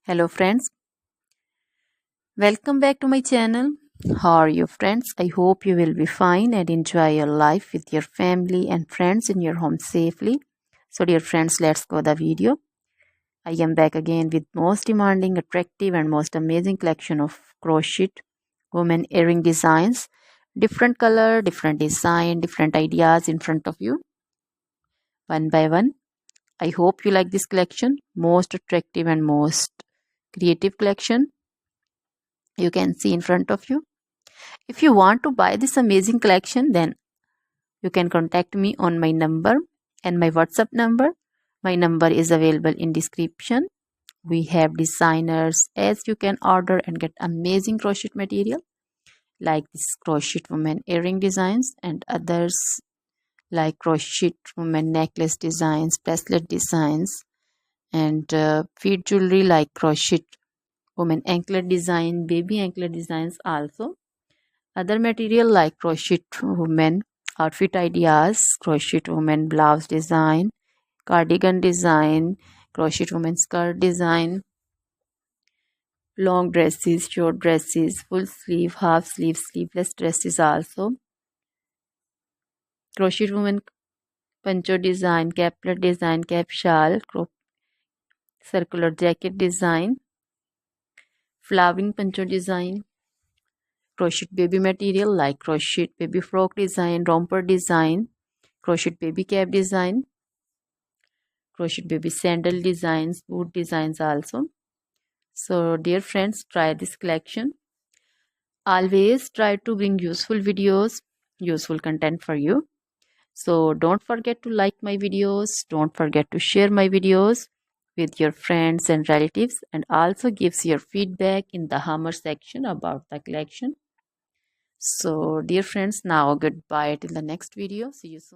Hello friends, welcome back to my channel. How are you friends? I hope you will be fine and enjoy your life with your family and friends in your home safely. So dear friends, let's go the video. I am back again with most demanding, attractive and most amazing collection of crochet women earring designs. Different color, different design, different ideas in front of you. One by one. I hope you like this collection. Most attractive and most creative collection you can see in front of you. If you want to buy this amazing collection, then you can contact me on my number and my WhatsApp number. My number is available in description. We have designers as you can order and get amazing crochet material like this crochet woman earring designs and others like crochet woman necklace designs, bracelet designs and feet jewelry like crochet woman anklet design, baby anklet designs also. Other material like crochet women outfit ideas, crochet women blouse design, cardigan design, crochet women skirt design, long dresses, short dresses, full sleeve, half sleeve, sleeveless dresses also. Crochet women poncho design, caplet design, cap shawl, circular jacket design, flowering poncho design, crochet baby material like crochet baby frock design, romper design, crochet baby cap design, crochet baby sandal designs, boot designs also. So dear friends, try this collection. Always try to bring useful videos, useful content for you. So don't forget to like my videos, don't forget to share my videos with your friends and relatives, and also gives your feedback in the hammer section about the collection. So dear friends, now goodbye till the next video. See you soon.